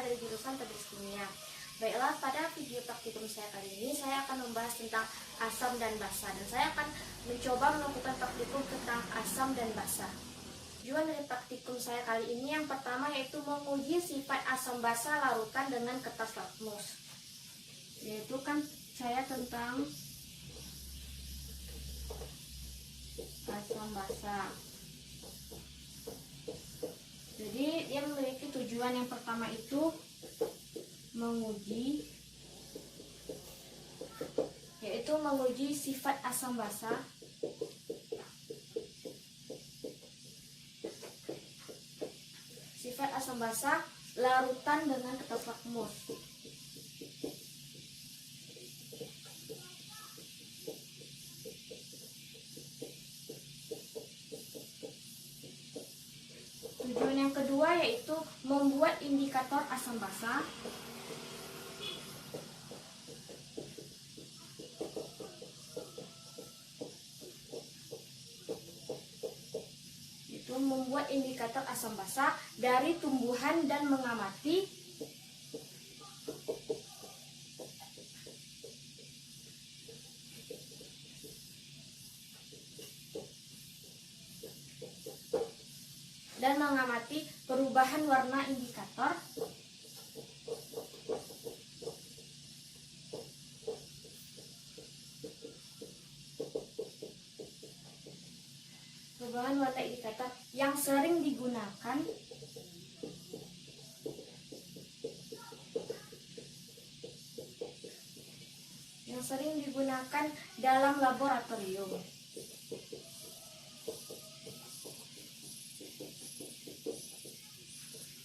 dari jurusan Teknik Kimia. Baiklah, pada video praktikum saya kali ini saya akan membahas tentang asam dan basa, dan saya akan mencoba melakukan praktikum tentang asam dan basa. Tujuan dari praktikum saya kali ini yang pertama yaitu menguji sifat asam basa larutan dengan kertas lakmus. Yaitu kan saya tentang asam basa. Jadi dia memiliki tujuan yang pertama itu menguji sifat asam basa larutan dengan kertas lakmus. Tujuan yang kedua yaitu membuat indikator asam basa. Membuat indikator asam basa dari tumbuhan dan mengamati perubahan warna indikator yang sering digunakan dalam laboratorium.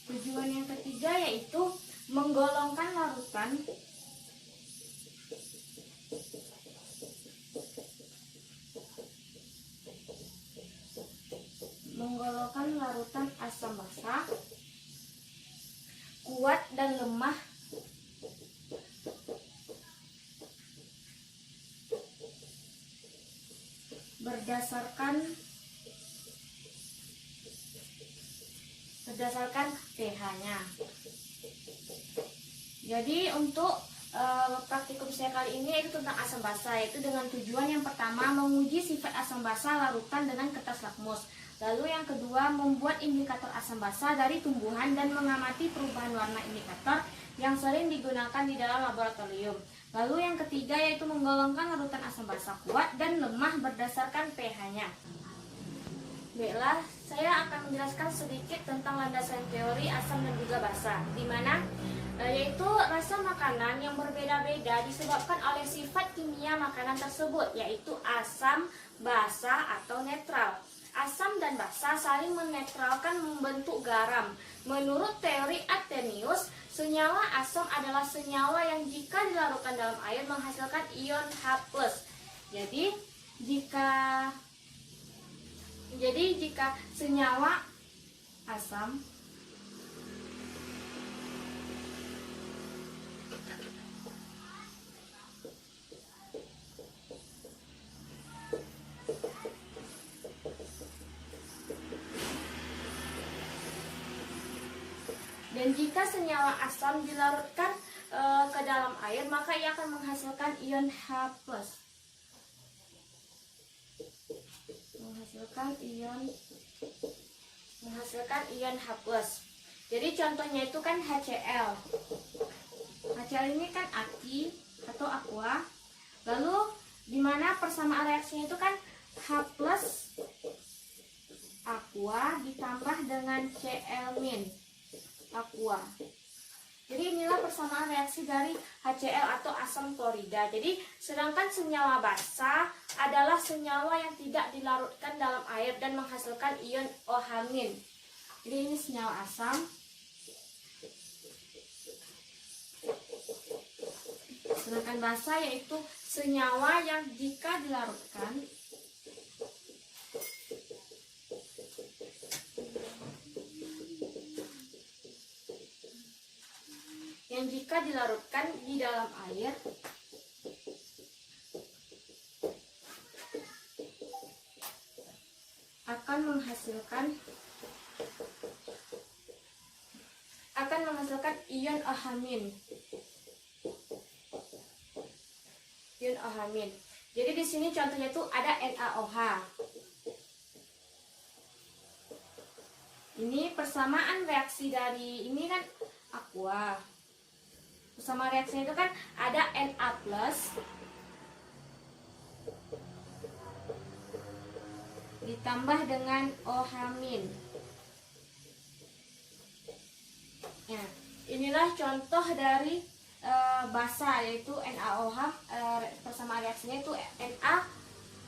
Tujuan yang ketiga yaitu menggolongkan larutan asam basa kuat dan lemah berdasarkan pH-nya. Jadi untuk praktikum saya kali ini yaitu tentang asam basa, yaitu dengan tujuan yang pertama menguji sifat asam basa larutan dengan kertas lakmus. Lalu yang kedua membuat indikator asam basa dari tumbuhan dan mengamati perubahan warna indikator yang sering digunakan di dalam laboratorium. Lalu yang ketiga yaitu menggolongkan larutan asam basa kuat dan lemah berdasarkan pH-nya. Baiklah, saya akan menjelaskan sedikit tentang landasan teori asam dan juga basa, di mana yaitu rasa makanan yang berbeda-beda disebabkan oleh sifat kimia makanan tersebut, yaitu asam, basa, atau netral. Asam dan basa saling menetralkan membentuk garam. Menurut teori Arrhenius, senyawa asam adalah senyawa yang jika dilarutkan dalam air menghasilkan ion H+. Jadi jika senyawa asam dilarutkan ke dalam air, maka ia akan menghasilkan ion H+. Menghasilkan ion H+. Jadi contohnya itu kan HCl. HCl ini kan aki atau aqua. Lalu di mana persamaan reaksinya itu kan H+ aqua ditambah dengan Cl- aqua. Jadi inilah persamaan reaksi dari HCl atau asam klorida. Jadi sedangkan senyawa basa adalah senyawa yang tidak dilarutkan dalam air dan menghasilkan ion OH-. Jadi ini senyawa asam. Sedangkan basa yaitu senyawa yang jika dilarutkan di dalam air akan menghasilkan ion OH-. Ion OH-. Jadi di sini contohnya tuh ada NaOH. Ini persamaan reaksi dari ini kan aqua. Persamaan reaksinya itu kan ada Na plus ditambah dengan OH-. Nah, inilah contoh dari basa, yaitu NaOH. Persamaan reaksinya itu Na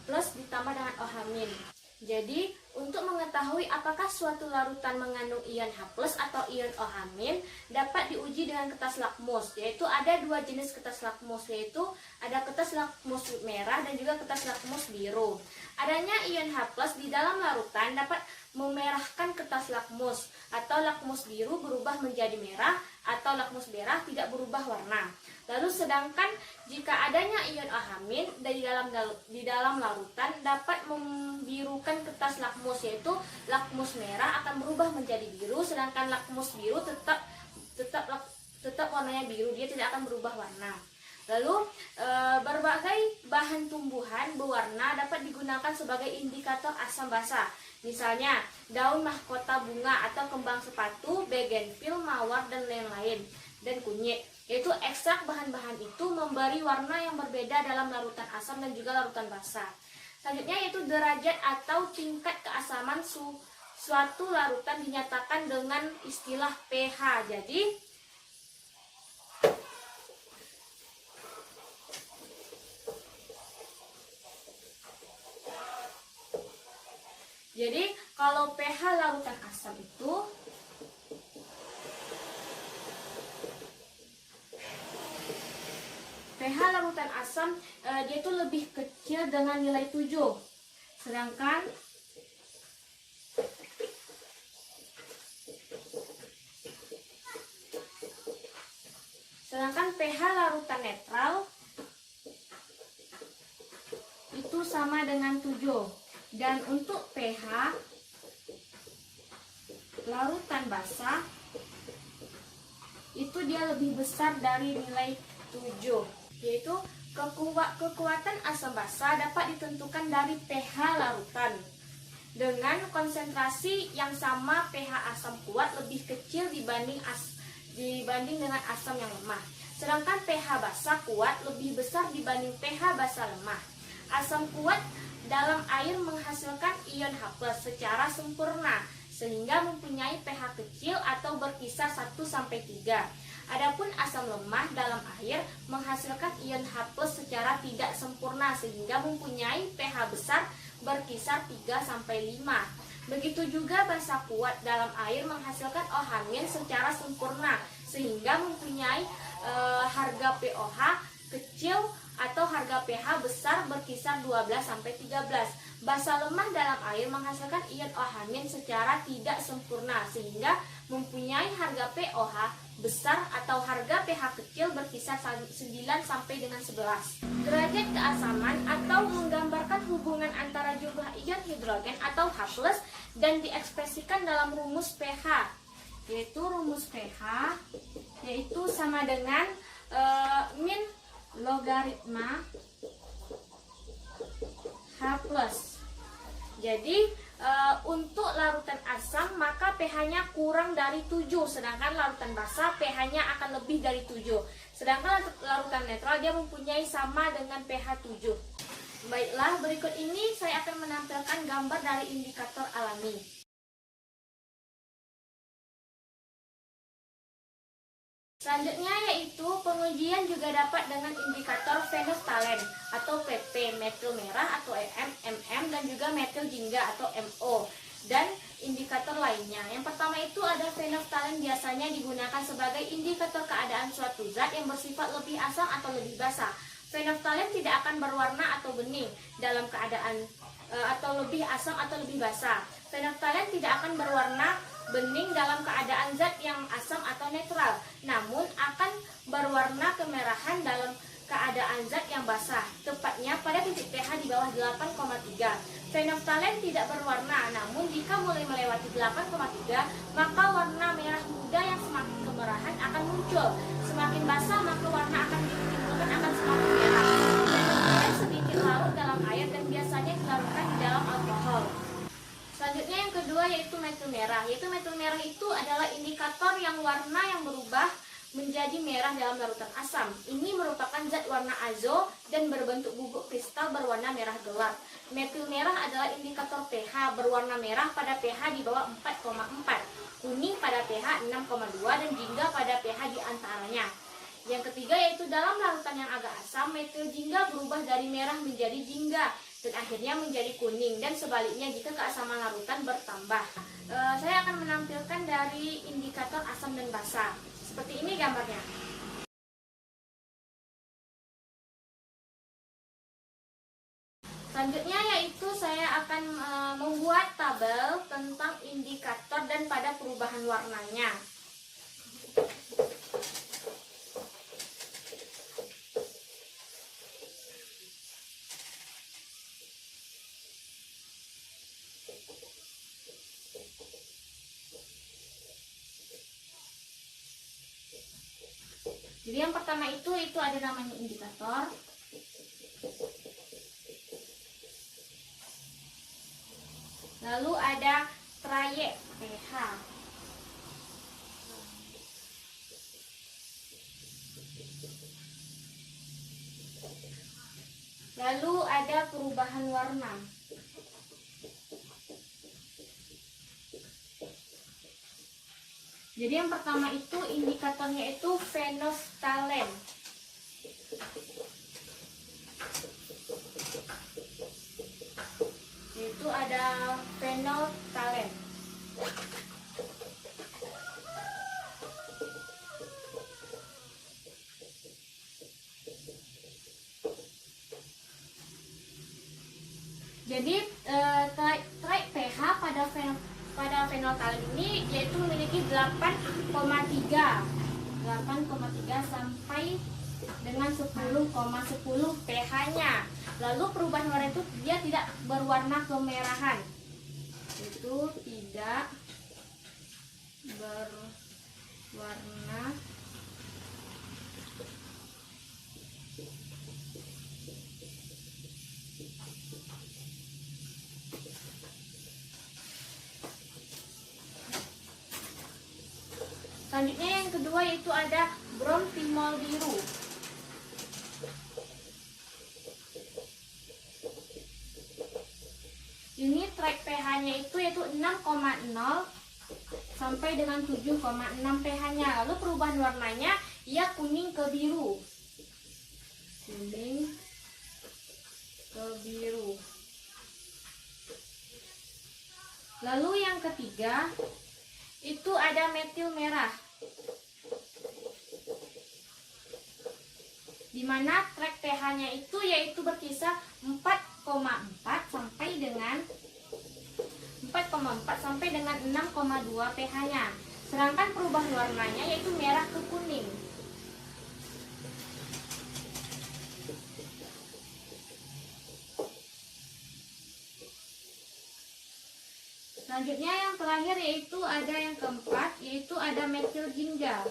plus ditambah dengan OH-. Jadi, untuk mengetahui apakah suatu larutan mengandung ion H+ atau ion OH- dapat diuji dengan kertas lakmus, yaitu ada dua jenis kertas lakmus, yaitu ada kertas lakmus merah dan juga kertas lakmus biru. Adanya ion H+ di dalam larutan dapat memerahkan kertas lakmus, atau lakmus biru berubah menjadi merah, atau lakmus merah tidak berubah warna. Lalu sedangkan jika adanya ion OH- di dalam larutan dapat membirukan kertas lakmus, yaitu lakmus merah akan berubah menjadi biru, sedangkan lakmus biru tetap warnanya biru, dia tidak akan berubah warna. Lalu berbagai bahan tumbuhan berwarna dapat digunakan sebagai indikator asam basa. Misalnya daun mahkota bunga atau kembang sepatu, bougainville, mawar dan lain-lain, dan kunyit. Yaitu ekstrak bahan-bahan itu memberi warna yang berbeda dalam larutan asam dan juga larutan basa. Selanjutnya yaitu derajat atau tingkat keasaman suatu larutan dinyatakan dengan istilah pH. Jadi kalau pH larutan asam itu pH larutan asam dia itu lebih kecil dengan nilai 7. Sedangkan pH larutan netral itu sama dengan 7. Dan untuk pH larutan basa itu dia lebih besar dari nilai 7, yaitu kekuatan asam basa dapat ditentukan dari pH larutan. Dengan konsentrasi yang sama, pH asam kuat lebih kecil dibanding dengan asam yang lemah. Sedangkan pH basa kuat lebih besar dibanding pH basa lemah. Asam kuat dalam air menghasilkan ion H+ secara sempurna, sehingga mempunyai pH kecil atau berkisar 1 sampai 3. Adapun asam lemah dalam air menghasilkan ion H+ secara tidak sempurna, sehingga mempunyai pH besar berkisar 3 sampai 5. Begitu juga basa kuat dalam air menghasilkan OH- secara sempurna, sehingga mempunyai harga pOH kecil atau harga pH besar berkisar 12 sampai 13. Basa lemah dalam air menghasilkan ion OH- secara tidak sempurna, sehingga mempunyai harga pOH besar atau harga pH kecil berkisar 9 sampai dengan 11. Derajat keasaman atau menggambarkan hubungan antara jumlah ion hidrogen atau H+ dan diekspresikan dalam rumus pH. Yaitu rumus pH yaitu sama dengan min logaritma H+. Jadi untuk larutan asam maka pH-nya kurang dari 7, sedangkan larutan basa pH-nya akan lebih dari 7. Sedangkan larutan netral dia mempunyai sama dengan pH 7. Baiklah, berikut ini saya akan menampilkan gambar dari indikator alami. Selanjutnya yaitu pengujian juga dapat dengan indikator phenylephthalate atau PP, metil merah atau MM, dan juga metil jingga atau MO, dan indikator lainnya. Yang pertama itu ada phenylephthalate, biasanya digunakan sebagai indikator keadaan suatu zat yang bersifat lebih asam atau lebih basa. Phenylephthalate tidak akan berwarna atau bening dalam keadaan atau lebih asam atau lebih basa. Phenylephthalate tidak akan berwarna bening dalam keadaan zat yang asam atau netral, namun akan berwarna kemerahan dalam keadaan zat yang basah, tepatnya pada titik pH di bawah 8,3. Phenylephthalate tidak berwarna, namun jika mulai melewati 8,3 maka warna merah muda ketiga yang semakin kemerahan akan muncul. Semakin basah maka warna akan ditimbulkan akan semakin merah. Dan kemudian sedikit larut dalam air dan biasanya dilarutkan di dalam alkohol. Selanjutnya yang kedua yaitu metil merah. Metil merah itu adalah indikator yang warna yang berubah menjadi merah dalam larutan asam. Ini merupakan zat warna azo dan berbentuk bubuk kristal berwarna merah gelap. Metil merah adalah indikator pH berwarna merah pada pH di bawah 4,4, kuning pada pH 6,2 dan jingga pada pH di antaranya. Yang ketiga yaitu dalam larutan yang agak asam, metil jingga berubah dari merah menjadi jingga dan akhirnya menjadi kuning, dan sebaliknya jika keasaman larutan bertambah. Saya akan menampilkan dari indikator asam dan basa. Seperti ini gambarnya. Selanjutnya yaitu saya akan membuat tabel tentang indikator dan pada perubahan warnanya. Jadi yang pertama itu ada namanya indikator. Lalu ada trayek pH. Lalu ada perubahan warna. Jadi yang pertama itu indikatornya itu phenolphthalein. Itu ada phenolphthalein. Jadi trait pH pada phenolphthalein ini yaitu memiliki 8,3 sampai dengan 10,10 pH-nya. Lalu perubahan warna itu dia tidak berwarna kemerahan. Itu tidak berwarna Selanjutnya yang kedua yaitu ada bromfimol biru. Ini trait pH-nya itu yaitu 6,0 sampai dengan 7,6 pH-nya. Lalu perubahan warnanya ia kuning ke biru. Kuning ke biru. Lalu yang ketiga itu ada metil merah, di mana trait pH-nya itu yaitu berkisar 4,4 sampai dengan 6,2 pH-nya. Sedangkan perubahan warnanya yaitu merah ke kuning. Selanjutnya yang terakhir yaitu ada yang keempat, yaitu ada metil jingga.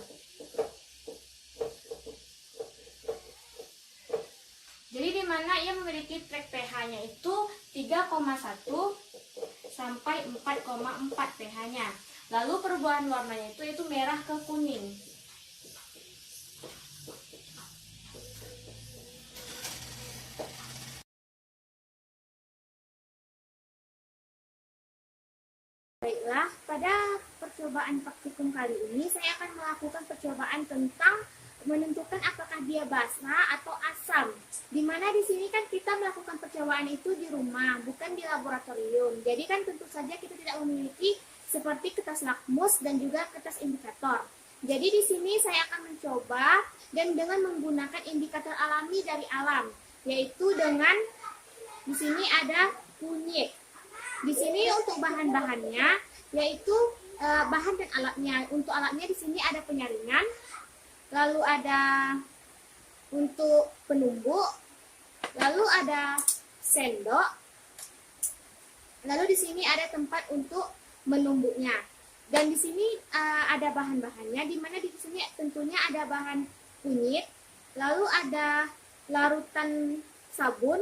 Jadi di mana ia memiliki trait pH-nya itu 3,1 sampai 4,4 pH-nya. Lalu perubahan warnanya itu merah ke kuning. Baiklah, pada percobaan praktikum kali ini saya akan melakukan percobaan tentang menentukan apakah dia basa atau asam. Dimana di sini kan kita melakukan percobaan itu di rumah, bukan di laboratorium. Jadi kan tentu saja kita tidak memiliki seperti kertas lakmus dan juga kertas indikator. Jadi di sini saya akan mencoba dan dengan menggunakan indikator alami dari alam, yaitu dengan di sini ada kunyit. Di sini untuk bahan-bahannya yaitu bahan dan alatnya. Untuk alatnya di sini ada penyaringan, lalu ada untuk penumbuk, lalu ada sendok, lalu di sini ada tempat untuk menumbuknya. Dan di sini ada bahan-bahannya, di mana di sini tentunya ada bahan kunyit, lalu ada larutan sabun,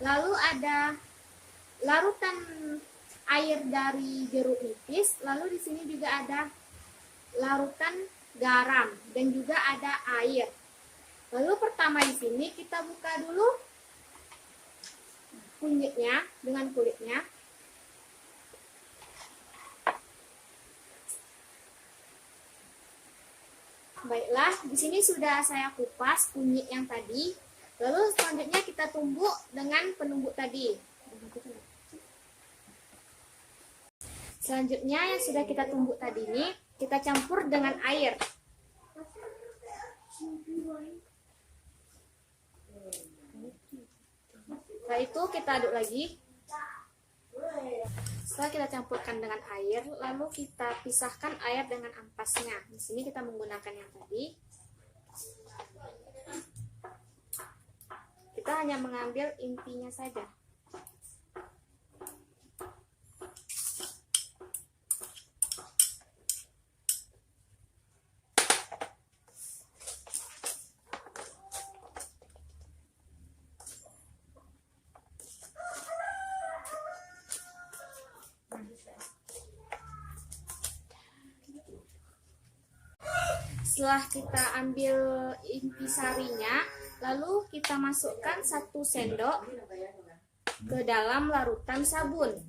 lalu ada larutan air dari jeruk nipis, lalu di sini juga ada larutan garam dan juga ada air. Lalu pertama di sini kita buka dulu kunyitnya dengan kulitnya. Baiklah, di sini sudah saya kupas kunyit yang tadi. Lalu selanjutnya kita tumbuk dengan penumbuk tadi. Selanjutnya yang sudah kita tumbuk tadi ini kita campur dengan air. Setelah itu kita aduk lagi. Setelah kita campurkan dengan air, lalu kita pisahkan air dengan ampasnya. Di sini kita menggunakan yang tadi. Kita hanya mengambil intinya saja. Setelah kita ambil intisarinya, lalu kita masukkan 1 sendok ke dalam larutan sabun.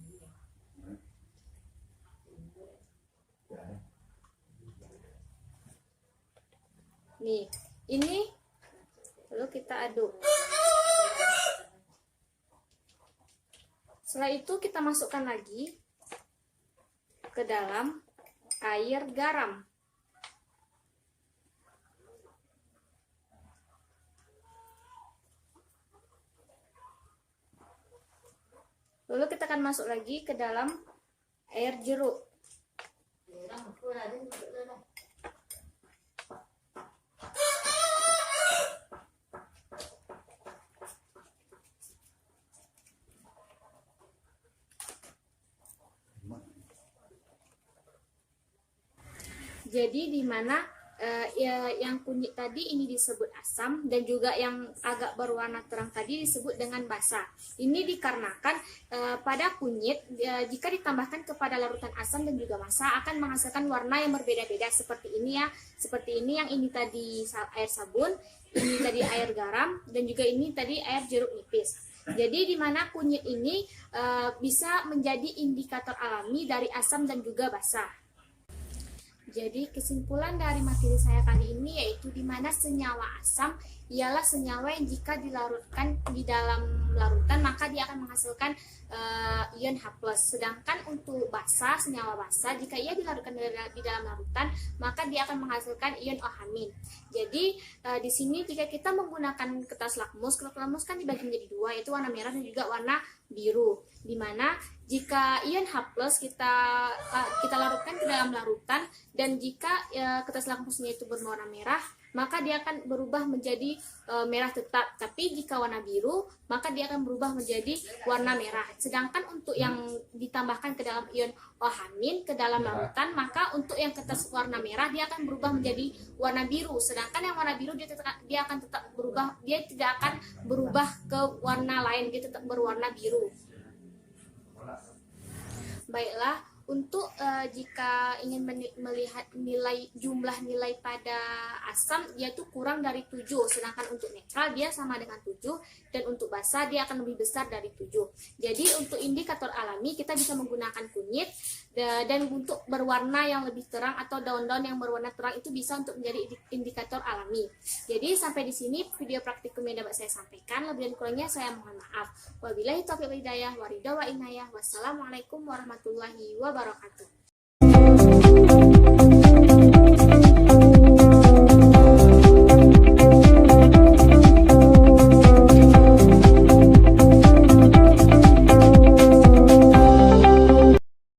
Nih, ini lalu kita aduk. Setelah itu kita masukkan lagi ke dalam air garam. Lalu kita akan masuk lagi ke dalam air jeruk. Jadi di mana yang kunyit tadi ini disebut asam dan juga yang agak berwarna terang tadi disebut dengan basa. Ini dikarenakan pada kunyit jika ditambahkan kepada larutan asam dan juga basa akan menghasilkan warna yang berbeda-beda seperti ini ya. Seperti ini, yang ini tadi air sabun, ini tadi air garam, dan juga ini tadi air jeruk nipis. Jadi di mana kunyit ini bisa menjadi indikator alami dari asam dan juga basa. Jadi kesimpulan dari materi saya kali ini yaitu di mana senyawa asam ialah senyawa yang jika dilarutkan di dalam larutan maka dia akan menghasilkan ion H+. Sedangkan untuk basa, senyawa basa jika ia dilarutkan di dalam larutan maka dia akan menghasilkan ion OH-. Jadi di sini jika kita menggunakan kertas lakmus kan dibagi menjadi 2, yaitu warna merah dan juga warna biru. Dimana jika ion H+ kita larutkan ke dalam larutan dan jika kertas lakmusnya itu berwarna merah maka dia akan berubah menjadi merah tetap. Tapi jika warna biru maka dia akan berubah menjadi warna merah. Sedangkan untuk yang ditambahkan ke dalam ion OH- ke dalam larutan maka untuk yang kertas warna merah dia akan berubah menjadi warna biru. Sedangkan yang warna biru dia akan tetap berubah, dia tidak akan berubah ke warna lain, dia tetap berwarna biru. Baiklah, untuk jika ingin melihat jumlah nilai pada asam yaitu kurang dari 7, sedangkan untuk netral dia sama dengan 7 dan untuk basa dia akan lebih besar dari 7. Jadi untuk indikator alami kita bisa menggunakan kunyit, dan untuk berwarna yang lebih terang atau daun-daun yang berwarna terang itu bisa untuk menjadi indikator alami. Jadi sampai di sini video praktikum yang dapat saya sampaikan. Lebih dan kurangnya saya mohon maaf. Wabillahi taufiq wal hidayah, waridha wa inayah. Wassalamualaikum warahmatullahi wabarakatuh.